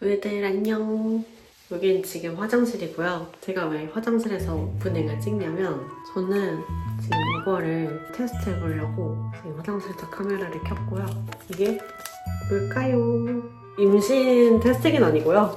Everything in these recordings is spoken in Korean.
우리들 안녕. 여긴 지금 화장실이고요. 제가 왜 화장실에서 오프닝을 찍냐면 저는 지금 이거를 테스트 해보려고 지금 화장실에서 카메라를 켰고요. 이게 뭘까요? 임신 테스트기는 아니고요.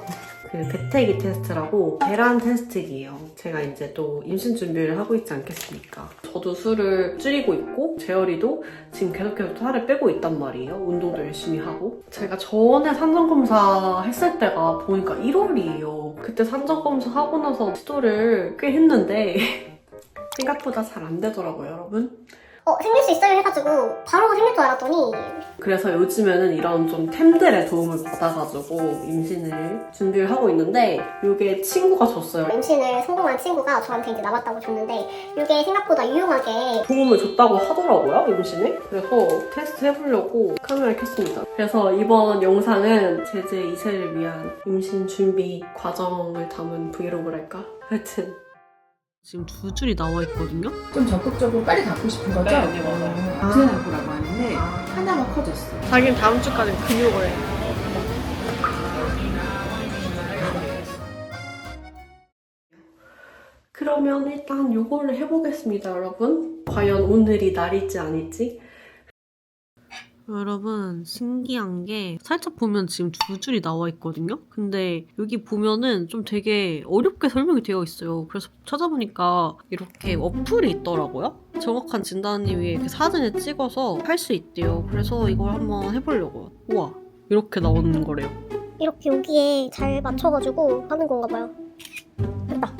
그 배태기 테스트라고 배란 테스트기예요. 제가 이제 또 임신 준비를 하고 있지 않겠습니까? 저도 술을 줄이고 있고 재열이도 지금 계속해서 살을 빼고 있단 말이에요. 운동도 열심히 하고. 제가 전에 산전검사 했을 때가 보니까 1월이에요. 그때 산전검사 하고 나서 시도를 꽤 했는데 생각보다 잘 안 되더라고요, 여러분. 생길 수 있어요 해가지고 바로 생길 줄 알았더니 그래서 요즘에는 이런 좀 템들의 도움을 받아가지고 임신을 준비를 하고 있는데 이게 친구가 줬어요. 임신을 성공한 친구가 저한테 이제 남았다고 줬는데 이게 생각보다 유용하게 도움을 줬다고 하더라고요, 임신에. 그래서 테스트 해보려고 카메라를 켰습니다. 그래서 이번 영상은 제제 2세를 위한 임신 준비 과정을 담은 브이로그랄까? 하여튼 지금 두 줄이 나와 있거든요? 좀 적극적으로 빨리 갖고 싶은 거죠? 네, 맞아요. 구세나구라고 하는데 하나가 커졌어. 자기는 다음 주까지 근육을 해. 그러면 일단 요거를 해보겠습니다, 여러분. 과연 오늘이 날일지 아닐지. 여러분, 신기한 게 살짝 보면 지금 두 줄이 나와 있거든요? 근데 여기 보면은 좀 되게 어렵게 설명이 되어 있어요. 그래서 찾아보니까 이렇게 어플이 있더라고요? 정확한 진단을 위해 이렇게 사진을 찍어서 할 수 있대요. 그래서 이걸 한번 해보려고요. 우와, 이렇게 나오는 거래요. 이렇게 여기에 잘 맞춰가지고 하는 건가 봐요. 됐다.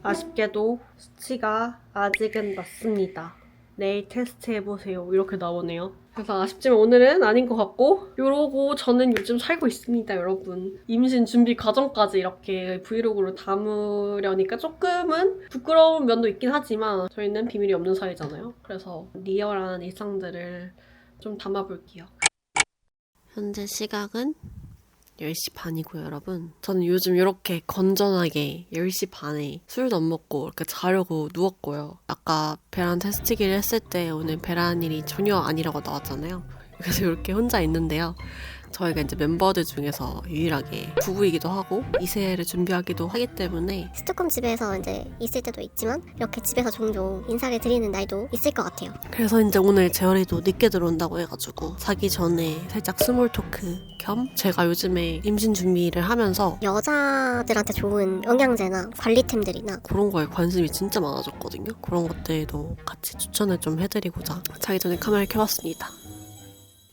아쉽게도 수치가 아직은 낮습니다. 내일 테스트 해보세요. 이렇게 나오네요. 그래서 아쉽지만 오늘은 아닌 것 같고 이러고 저는 요즘 살고 있습니다, 여러분. 임신 준비 과정까지 이렇게 브이로그로 담으려니까 조금은 부끄러운 면도 있긴 하지만 저희는 비밀이 없는 사이잖아요. 그래서 리얼한 일상들을 좀 담아볼게요. 현재 시각은 10시 반이고요, 여러분. 저는 요즘 이렇게 건전하게 10시 반에 술도 안 먹고 이렇게 자려고 누웠고요. 아까 배란 테스트기를 했을 때 오늘 배란 일이 전혀 아니라고 나왔잖아요. 그래서 이렇게 혼자 있는데요. 저희가 이제 멤버들 중에서 유일하게 부부이기도 하고 2세를 준비하기도 하기 때문에 스토컴 집에서 이제 있을 때도 있지만 이렇게 집에서 종종 인사를 드리는 날도 있을 것 같아요. 그래서 이제 오늘 재열이도 늦게 들어온다고 해가지고 자기 전에 살짝 스몰 토크 겸 제가 요즘에 임신 준비를 하면서 여자들한테 좋은 영양제나 관리템들이나 그런 거에 관심이 진짜 많아졌거든요. 그런 것들도 같이 추천을 좀 해드리고자 자기 전에 카메라를 켜봤습니다.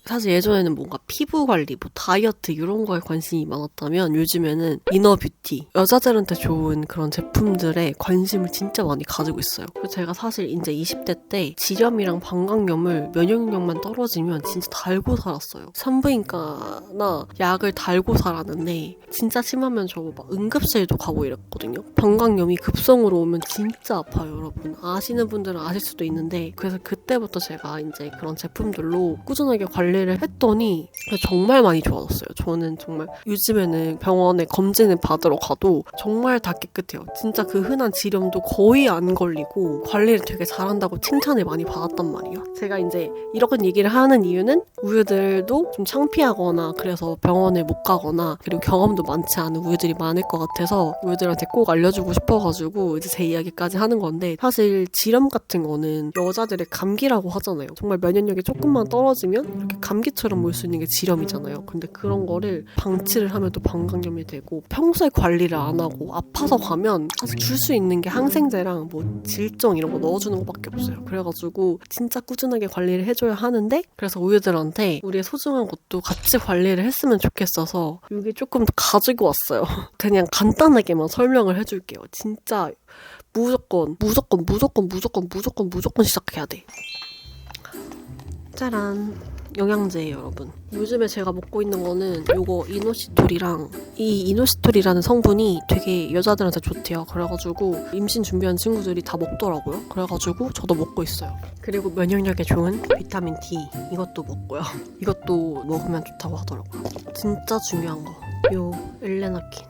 사실 예전에는 뭔가 피부 관리, 뭐 다이어트 이런 거에 관심이 많았다면 요즘에는 이너 뷰티, 여자들한테 좋은 그런 제품들에 관심을 진짜 많이 가지고 있어요. 그리고 제가 사실 이제 20대 때 지렴이랑 방광염을 면역력만 떨어지면 진짜 달고 살았어요. 산부인과나 약을 달고 살았는데 진짜 심하면 저 막 응급실도 가고 이랬거든요. 방광염이 급성으로 오면 진짜 아파요, 여러분. 아시는 분들은 아실 수도 있는데 그래서 그때부터 제가 이제 그런 제품들로 꾸준하게 관리를 했더니 정말 많이 좋아졌어요. 저는 정말 요즘에는 병원에 검진을 받으러 가도 정말 다 깨끗해요. 진짜 그 흔한 지렴도 거의 안 걸리고 관리를 되게 잘한다고 칭찬을 많이 받았단 말이에요. 제가 이제 이런 얘기를 하는 이유는 우유들도 좀 창피하거나 그래서 병원에 못 가거나 그리고 경험도 많지 않은 우유들이 많을 것 같아서 우유들한테 꼭 알려주고 싶어가지고 이제 제 이야기까지 하는 건데 사실 지렴 같은 거는 여자들의 감기라고 하잖아요. 정말 면역력이 조금만 떨어지면 이렇게 감기처럼 올 수 있는 게 지렴이잖아요. 근데 그런 거를 방치를 하면 또 방광염이 되고 평소에 관리를 안 하고 아파서 가면 사실 줄 수 있는 게 항생제랑 뭐 질정 이런 거 넣어주는 것밖에 없어요. 그래가지고 진짜 꾸준하게 관리를 해줘야 하는데 그래서 우유들한테 우리의 소중한 것도 같이 관리를 했으면 좋겠어서 여기 조금 가지고 왔어요. 그냥 간단하게만 설명을 해줄게요. 진짜 무조건 시작해야 돼. 짜란. 영양제예요, 여러분. 요즘에 제가 먹고 있는 거는 요거 이노시톨이랑 이 이노시톨이라는 성분이 되게 여자들한테 좋대요. 그래가지고 임신 준비한 친구들이 다 먹더라고요. 그래가지고 저도 먹고 있어요. 그리고 면역력에 좋은 비타민 D 이것도 먹고요. 이것도 먹으면 좋다고 하더라고요. 진짜 중요한 거. 요 엘레나킨.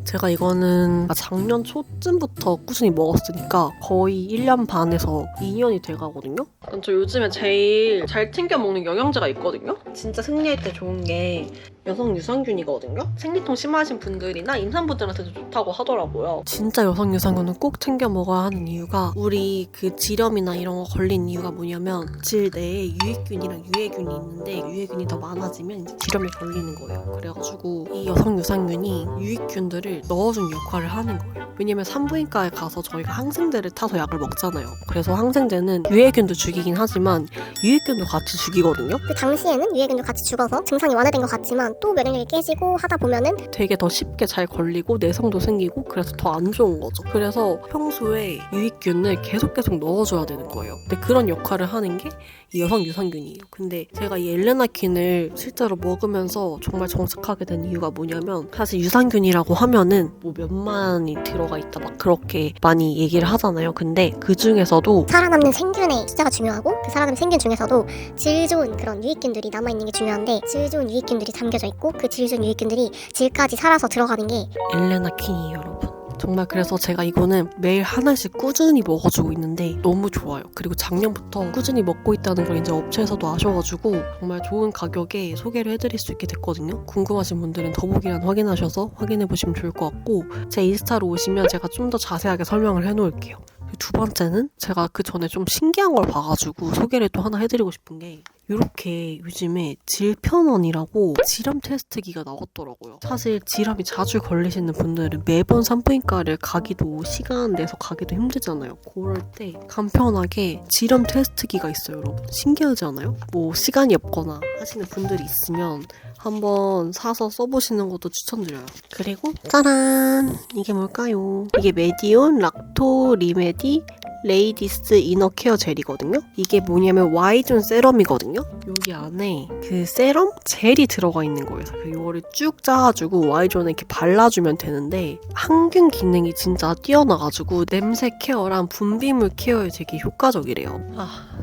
제가 이거는 작년 초쯤부터 꾸준히 먹었으니까 거의 1년 반에서 2년이 돼가거든요. 저 요즘에 제일 잘 챙겨 먹는 영양제가 있거든요. 진짜 생리할 때 좋은 게 여성 유산균이거든요? 생리통 심하신 분들이나 임산부들한테도 좋다고 하더라고요. 진짜 여성 유산균은 꼭 챙겨 먹어야 하는 이유가 우리 그 지렴이나 이런 거 걸린 이유가 뭐냐면 질 내에 유익균이랑 유해균이 있는데 유해균이 더 많아지면 이제 지렴이 걸리는 거예요. 그래가지고 이 여성 유산균이 유익균들을 넣어준 역할을 하는 거예요. 왜냐면 산부인과에 가서 저희가 항생제를 타서 약을 먹잖아요. 그래서 항생제는 유해균도 죽이긴 하지만 유익균도 같이 죽이거든요. 그 당시에는 유해균도 같이 죽어서 증상이 완화된 것 같지만 또 면역력이 깨지고 하다 보면은 되게 더 쉽게 잘 걸리고 내성도 생기고 그래서 더 안 좋은 거죠. 그래서 평소에 유익균을 계속 넣어줘야 되는 거예요. 근데 그런 역할을 하는 게 이 여성 유산균이에요. 근데 제가 이 엘레나킨을 실제로 먹으면서 정말 정착하게 된 이유가 뭐냐면 사실 유산균이라고 하면은 뭐 몇만이 들어가 있다 막 그렇게 많이 얘기를 하잖아요. 근데 그 중에서도 살아남는 생균의 숫자가 중요하고 그 살아남는 생균 중에서도 질 좋은 그런 유익균들이 남아있는 게 중요한데 질 좋은 유익균들이 담겨져 있고 그 질 좋은 유익균들이 질까지 살아서 들어가는 게 엘레나킨이에요, 여러분. 정말 그래서 제가 이거는 매일 하나씩 꾸준히 먹어주고 있는데 너무 좋아요. 그리고 작년부터 꾸준히 먹고 있다는 걸 이제 업체에서도 아셔가지고 정말 좋은 가격에 소개를 해드릴 수 있게 됐거든요. 궁금하신 분들은 더보기란 확인하셔서 확인해보시면 좋을 것 같고 제 인스타로 오시면 제가 좀 더 자세하게 설명을 해놓을게요. 두 번째는 제가 그 전에 좀 신기한 걸 봐가지고 소개를 또 하나 해드리고 싶은 게 이렇게 요즘에 질편원이라고 질염 테스트기가 나왔더라고요. 사실 질염이 자주 걸리시는 분들은 매번 산부인과를 가기도 시간 내서 가기도 힘들잖아요. 그럴 때 간편하게 질염 테스트기가 있어요, 여러분. 신기하지 않아요? 뭐 시간이 없거나 하시는 분들이 있으면 한번 사서 써보시는 것도 추천드려요. 그리고 짜란! 이게 뭘까요? 이게 메디온 락토 리메디 레이디스 이너 케어 젤이거든요. 이게 뭐냐면 Y존 세럼이거든요. 여기 안에 그 세럼 젤이 들어가 있는 거예요. 그래서 이거를 쭉 짜가지고 Y존에 이렇게 발라주면 되는데 항균 기능이 진짜 뛰어나가지고 냄새 케어랑 분비물 케어에 되게 효과적이래요.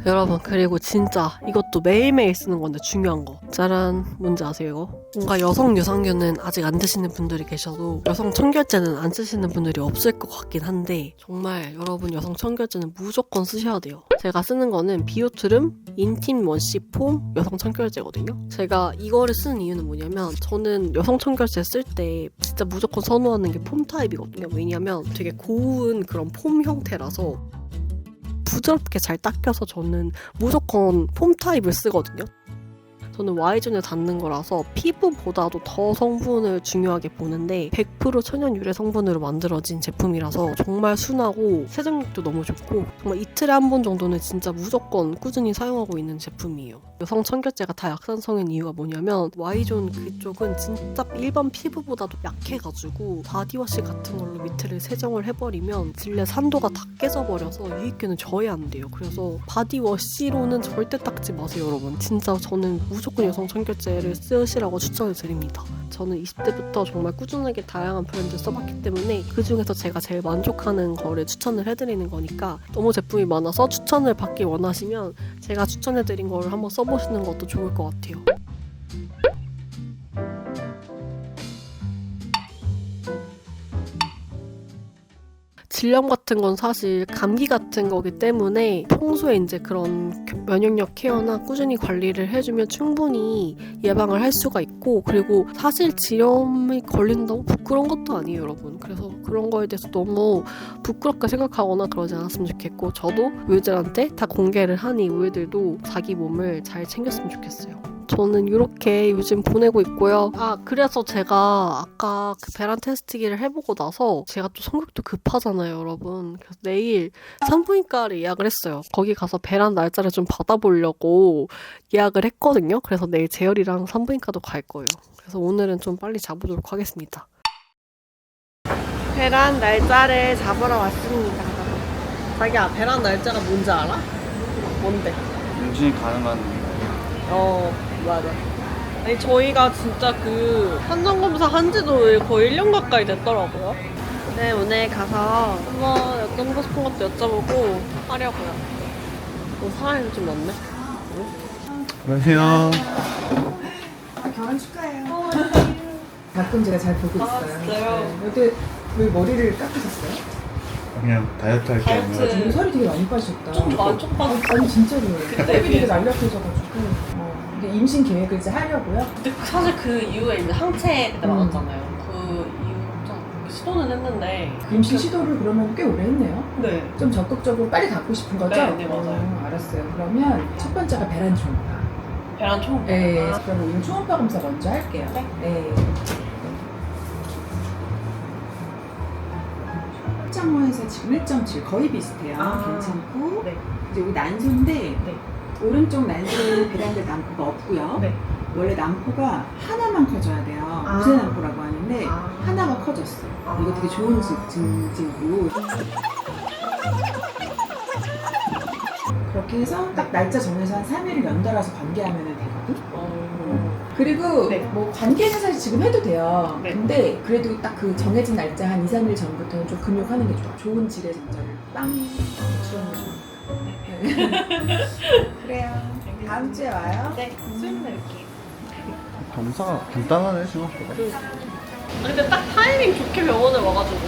여러분 그리고 진짜 이것도 매일매일 쓰는 건데 중요한 거 짜란 뭔지 아세요? 뭔가 여성 유산균은 아직 안 드시는 분들이 계셔도 여성 청결제는 안 쓰시는 분들이 없을 것 같긴 한데 정말 여러분 여성 청결제는 무조건 쓰셔야 돼요. 제가 쓰는 거는 비오트름 인팀 원시 폼 여성 청결제거든요. 제가 이거를 쓰는 이유는 뭐냐면 저는 여성 청결제 쓸 때 진짜 무조건 선호하는 게 폼 타입이거든요. 왜냐면 되게 고운 그런 폼 형태라서 부드럽게 잘 닦여서 저는 무조건 폼 타입을 쓰거든요. 저는 Y존에 닿는 거라서 피부보다도 더 성분을 중요하게 보는데 100% 천연 유래 성분으로 만들어진 제품이라서 정말 순하고 세정력도 너무 좋고 정말 이틀에 한 번 정도는 진짜 무조건 꾸준히 사용하고 있는 제품이에요. 여성 청결제가 다 약산성인 이유가 뭐냐면 Y존 그쪽은 진짜 일반 피부보다도 약해가지고 바디워시 같은 걸로 밑을 세정을 해버리면 질내 산도가 다 깨져버려서 유익균은 저해 안 돼요. 그래서 바디워시로는 절대 닦지 마세요, 여러분. 진짜 저는 무조건 여성 청결제를 쓰시라고 추천을 드립니다. 저는 20대부터 정말 꾸준하게 다양한 브랜드 써봤기 때문에 그중에서 제가 제일 만족하는 거를 추천을 해드리는 거니까 너무 제품이 많아서 추천을 받기 원하시면 제가 추천해드린 거를 한번 써보시는 것도 좋을 것 같아요. 질염 같은 건 사실 감기 같은 거기 때문에 평소에 이제 그런 면역력 케어나 꾸준히 관리를 해주면 충분히 예방을 할 수가 있고 그리고 사실 질염이 걸린다고 부끄러운 것도 아니에요, 여러분. 그래서 그런 거에 대해서 너무 부끄럽게 생각하거나 그러지 않았으면 좋겠고 저도 우유들한테 다 공개를 하니 우유들도 자기 몸을 잘 챙겼으면 좋겠어요. 저는 이렇게 요즘 보내고 있고요. 그래서 제가 아까 그 배란 테스트기를 해보고 나서 제가 또 성격도 급하잖아요, 여러분. 그래서 내일 산부인과를 예약을 했어요. 거기 가서 배란 날짜를 좀 받아보려고 예약을 했거든요. 그래서 내일 재열이랑 산부인과도 갈 거예요. 그래서 오늘은 좀 빨리 잡아보도록 하겠습니다. 배란 날짜를 잡으러 왔습니다. 자기야, 배란 날짜가 뭔지 알아? 뭔데? 임신이 가능한 맞아. 아니 저희가 진짜 그 환경검사 한지도 거의 1년 가까이 됐더라고요. 네, 오늘 가서 한번 여쭤보고 싶은 것도 여쭤보고 하려고요. 사람이 좀 많네. 안녕하세요. 결혼 축하해요. 가끔제가 잘 보고 있어요. 진짜요? 근데 왜 머리를 깎으셨어요? 그냥 다이어트 할 때 다이어트. 해가지고 살이 되게 많이 빠지셨다. 좀 만족받았어. 아니 진짜로. 턱이 되게 날렵해져가지고. 그러니까 임신 계획을 이제 하려고요? 근데 사실 그 이후에 이제 항체 때 맞았잖아요. 그 이후부터 시도는 했는데 임신 시도를 그러면 꽤 오래 했네요. 네. 좀 적극적으로 빨리 갖고 싶은 거죠? 네, 맞아요. 알았어요. 그러면 첫 번째가 배란 초음파. 배란 초음파. 네, 그럼 우리 초음파 검사 먼저 할게요. 네. 네. 확장호에서 지금 1.7 거의 비슷해요. 괜찮고. 네. 이제 우리 난소인데 네. 오른쪽 난소에 배란될 난포가 없고요. 네. 원래 난포가 하나만 커져야 돼요. 무쇠 난포라고 하는데 하나가 커졌어요. 이거 되게 좋은 증진이고. 그렇게 해서 딱 날짜 정해서 한 3일을 연달아서 관계하면 되거든. 그리고 네. 뭐 관계는 사실 지금 해도 돼요. 네. 근데 그래도 딱 그 정해진 날짜 한 2, 3일 전부터는 좀 근육하는 게 좋아. 좋은 질의 정자를 빵 주는 거 그래요. 다음 주에 와요. 네. 수염 낼게요. 검사가 간단하네 생각보다. 근데 딱 타이밍 좋게 병원에 와가지고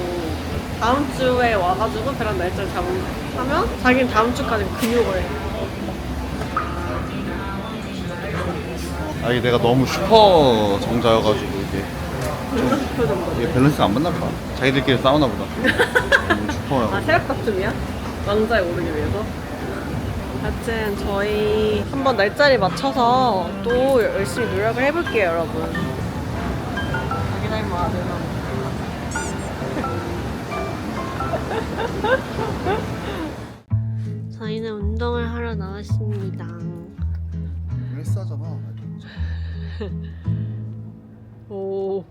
다음 주에 와가지고 배란 날짜를 잡으면 자기는 다음 주까지 근육을 해. 아니 내가 너무 슈퍼 정자여가지고 이게 밸런스가 안 맞나 봐. 자기들끼리 싸우나 보다. 너무 슈퍼야. 아, 세력 다툼이야? 왕자에 오르기 위해서? 하여튼 저희 한번 날짜를 맞춰서 또 열심히 노력을 해볼게요, 여러분. 자기 닮은 아들만. 저희는 운동을 하러 나왔습니다. 헬스하잖아. 오.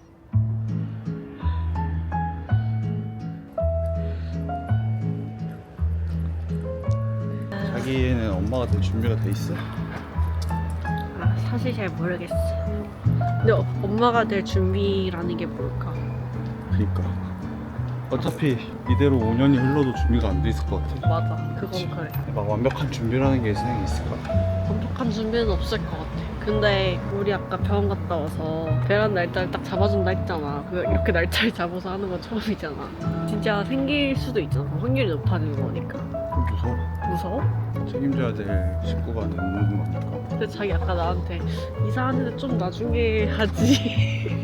자기는 엄마가 될 준비가 돼 있어? 아, 사실 잘 모르겠어. 근데 엄마가 될 준비라는 게 뭘까? 그니까 어차피 이대로 5년이 흘러도 준비가 안 돼 있을 것 같아. 맞아, 그건 그래. 막 완벽한 준비라는 게 세상에 있을까? 완벽한 준비는 없을 것 같아. 근데 우리 아까 병원 갔다 와서 배란 날짜를 딱 잡아준다 했잖아. 이렇게 날짜를 잡아서 하는 건 처음이잖아. 진짜 생길 수도 있잖아. 확률이 높아지는 거니까. 좀 무서워. 무서워? 책임져야 될 식구가 되는 거니까. 근데 자기 아까 나한테 이사하는데 좀 나중에 하지.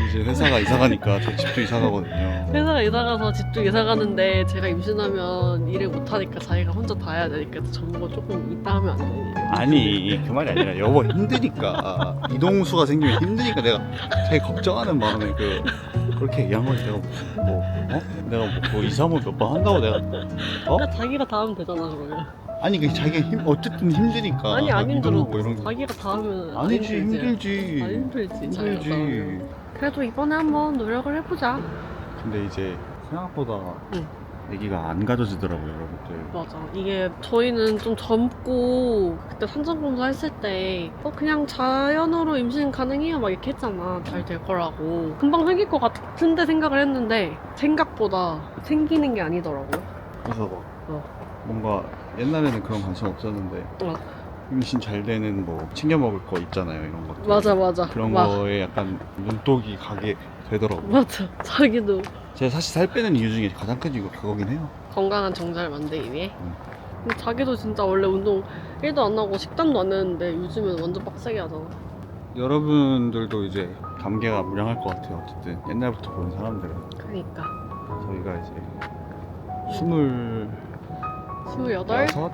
이제 회사가 이사 가니까 제 집도 이사 가거든요. 회사가 이사 가서 집도 이사 가는데 제가 임신하면 일을 못 하니까 자기가 혼자 다 해야 되니까 전부 조금 이따 하면 안 되니? 아니 그 말이 아니라 여보 힘드니까 이동수가 생기면 힘드니까 내가 되게 걱정하는 마음에 그렇게 얘기한 거지. 내가 내가 뭐 이사 몇 번 한다고 내가 그러니까 자기가 다 하면 되잖아 그러면. 아니 그 자기가 어쨌든 힘드니까 아니 안 힘들어. 뭐 이런 거. 자기가 다 하면 안 아니지 힘들지. 힘들지. 안 힘들지. 자기가 다 힘들지. 하면. 그래도 이번에 한번 노력을 해보자. 근데 이제 생각보다 응. 아기가 안 가져지더라고요 여러분들. 맞아. 이게 저희는 좀 젊고 그때 산전검사 했을 때 그냥 자연으로 임신 가능해요 막 이렇게 했잖아. 잘 될 거라고. 금방 생길 것 같은데 생각을 했는데 생각보다 생기는 게 아니더라고요. 그래서 막 어. 뭔가 옛날에는 그런 관심 없었는데 어. 임신 잘 되는 뭐 챙겨 먹을 거 있잖아요 이런 것들. 맞아. 그런 막. 거에 약간 눈독이 가게 되더라고요. 맞아. 자기도 제가 사실 살 빼는 이유 중에 가장 큰 이유가 그거긴 해요. 건강한 정자를 만들기 위해. 응. 근데 자기도 진짜 원래 운동 1도 안 하고 식단도 안 했는데 요즘은 완전 빡세게 하잖아. 여러분들도 이제 감개가 무량할 것 같아요. 어쨌든 옛날부터 본 사람들은 그러니까. 저희가 이제 28? 여섯?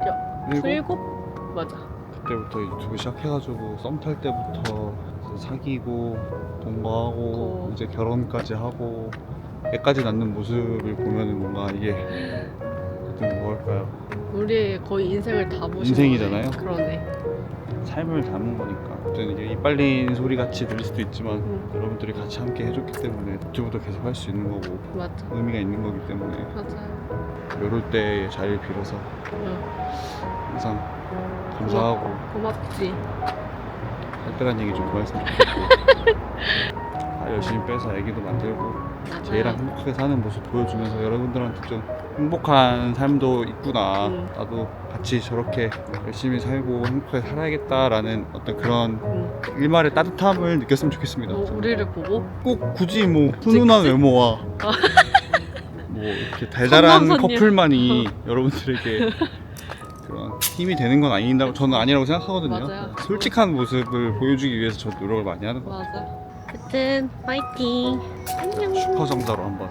7? 맞아. 그때부터 유튜브 시작해가지고 썸 탈 때부터 사귀고 동거하고 이제 결혼까지 하고 애까지 낳는 모습을 보면은 뭔가 이게 그때 뭐랄까요, 우리의 거의 인생을 다 보신 인생이잖아요. 거네. 그러네. 삶을 담은 거니까. 그때는 이게 이빨린 소리 같이 들릴 수도 있지만 응. 여러분들이 같이 함께 해줬기 때문에 유튜브도 계속 할 수 있는 거고 맞아. 의미가 있는 거기 때문에 맞아요. 이럴 때의 자리를 빌어서 응. 항상 감사하고 고맙지. 할 얘기 좀 그만했으면 좋겠고 다 열심히 빼서 애기도 만들고 제이랑 행복하게 사는 모습 보여주면서 여러분들한테 좀 행복한 삶도 있구나, 나도 같이 저렇게 열심히 살고 행복하게 살아야겠다라는 어떤 그런 응. 일말의 따뜻함을 느꼈으면 좋겠습니다. 우리를 보고? 꼭 굳이 뭐 훈훈한 외모와 뭐 이렇게 달달한 선남선녀. 커플만이 여러분들에게 그런 힘이 되는 건 아닌다고 저는 아니라고 생각하거든요. 맞아요. 솔직한 모습을 보여주기 위해서 저 노력을 많이 하는 것 같아요. 맞아. 어쨌든 파이팅. 안녕. 슈퍼 정자로 한번